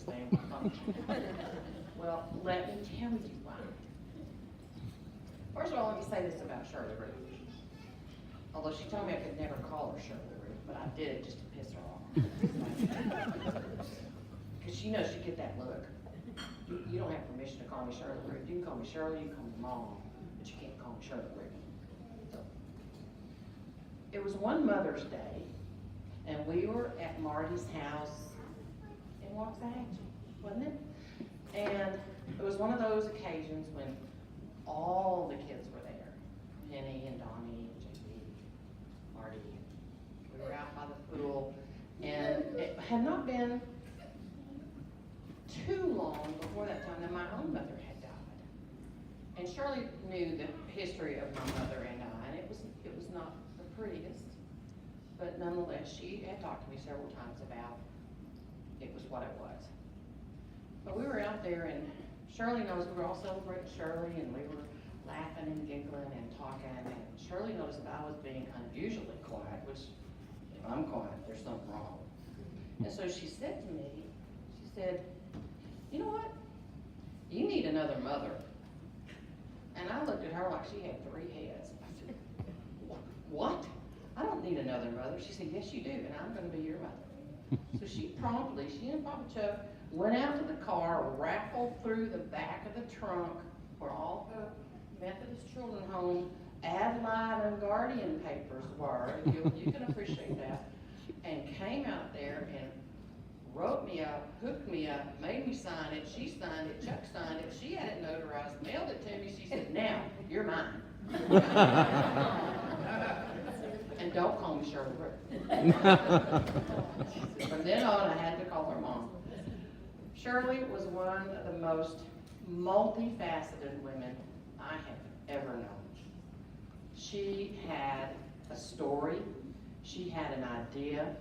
family function. Well, let me tell you why. First of all, let me say this about Shirley Ruth. Although she told me I could never call her Shirley Ruth, but I did it just to piss her off. Because she knows she'd get that look. You don't have permission to call me Shirley Ruth. You can call me Shirley, you can call me Mom, but you can't call me Shirley Ruth. So, it was one Mother's Day, and we were at Marty's house in Waxahachie, wasn't it? And it was one of those occasions when all the kids were there. Penny and Donnie and JB, Marty. We were out by the pool, and it had not been too long before that time that my own mother had died. And Shirley knew the history of my mother and I, and it was not the prettiest, but nonetheless, she had talked to me several times about it was what it was. But we were out there, and Shirley knows we were all celebrating Shirley, and we were laughing and giggling and talking, and Shirley noticed that I was being unusually quiet, which, if I'm quiet, there's something wrong. And so she said to me, she said, you know what? You need another mother. And I looked at her like she had 3 heads. I said, what? I don't need another mother. She said, yes, you do, and I'm going to be your mother. So she and Papa Chuck went out to the car, raffled through the back of the trunk where all the Methodist Children's Home Adelaide and Guardian papers were. You can appreciate that. And came out there and wrote me up, hooked me up, made me sign it. She signed it, Chuck signed it. She had it notarized, mailed it to me. She said, now, you're mine. And don't call me Shirley Ruth. From then on, I had to call her Mom. Shirley was one of the most multifaceted women I have ever known. She had a story. She had an idea.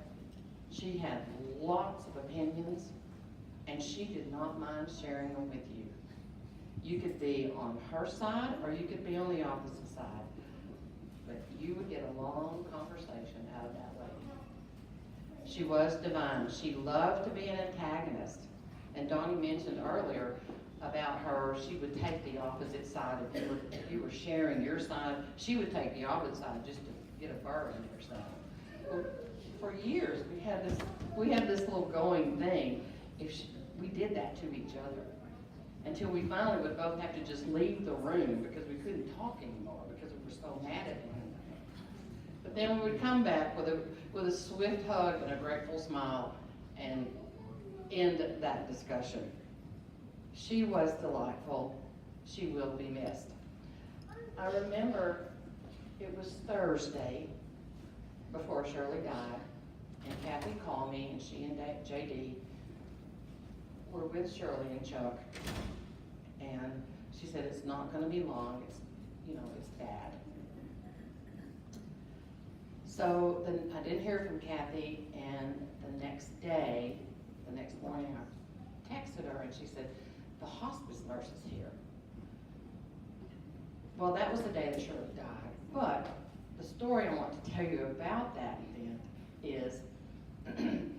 She had lots of opinions, and she did not mind sharing them with you. You could be on her side, or you could be on the opposite side, but you would get a long conversation out of that lady. She was divine. She loved to be an antagonist, and Donnie mentioned earlier about her, she would take the opposite side. If you were sharing your side, she would take the opposite side just to get a burr in her side. Well, for years, we had this little going thing. We did that to each other until we finally would both have to just leave the room because we couldn't talk anymore because we were so mad at one another. But then we would come back with a swift hug and a grateful smile and end that discussion. She was delightful. She will be missed. I remember it was Thursday before Shirley died, and Kathy called me, and she and JD were with Shirley and Chuck, and she said, it's not going to be long, it's bad. So then I didn't hear from Kathy, and the next morning I texted her, and she said, the hospice nurse is here. Well, that was the day that Shirley died, but the story I want to tell you about that event is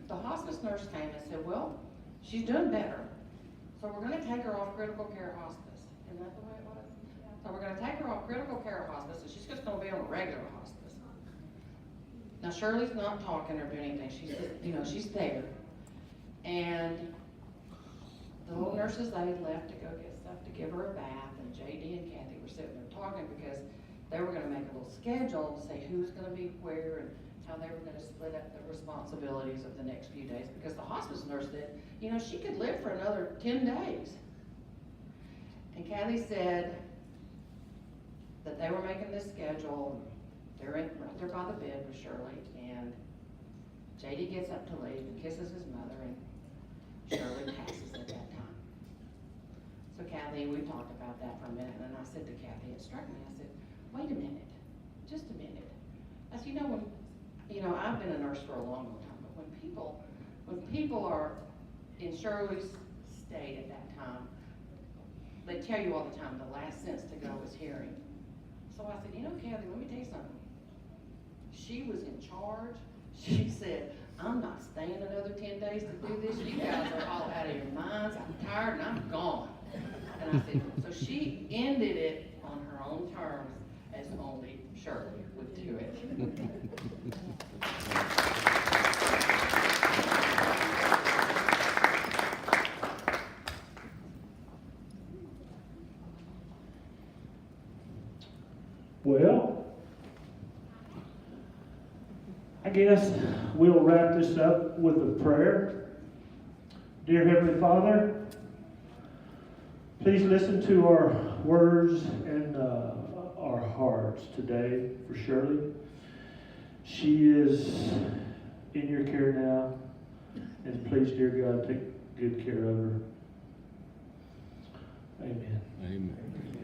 the hospice nurse came and said, well, she's doing better, so we're going to take her off critical care hospice. Isn't that the way it was? So we're going to take her off critical care hospice, and she's just going to be on a regular hospice. Now, Shirley's not talking or doing anything. She's just, she's there. And the little nurses, they left to go get stuff to give her a bath, and JD and Kathy were sitting there talking because they were going to make a little schedule to say who's going to be where and how they were going to split up the responsibilities of the next few days, because the hospice nurse said, she could live for another 10 days. And Kathy said that they were making this schedule. They're right there by the bed with Shirley, and JD gets up to leave and kisses his mother, and Shirley passes at that time. So Kathy, we talked about that for a minute, and I said to Kathy, it struck me, I said, wait a minute, just a minute. I said, I've been a nurse for a long, long time, but when people are in Shirley's state at that time, they tell you all the time the last sense to go is hearing. So I said, Kathy, let me tell you something. She was in charge. She said, I'm not not staying another 10 days to do this. You guys are all out of your minds. I'm tired and I'm gone. And I said, so she ended it on her own terms, as only Shirley would do it. Well, I guess we'll wrap this up with a prayer. Dear Heavenly Father, please listen to our words and our hearts today for Shirley. She is in your care now, and please, dear God, take good care of her. Amen. Amen.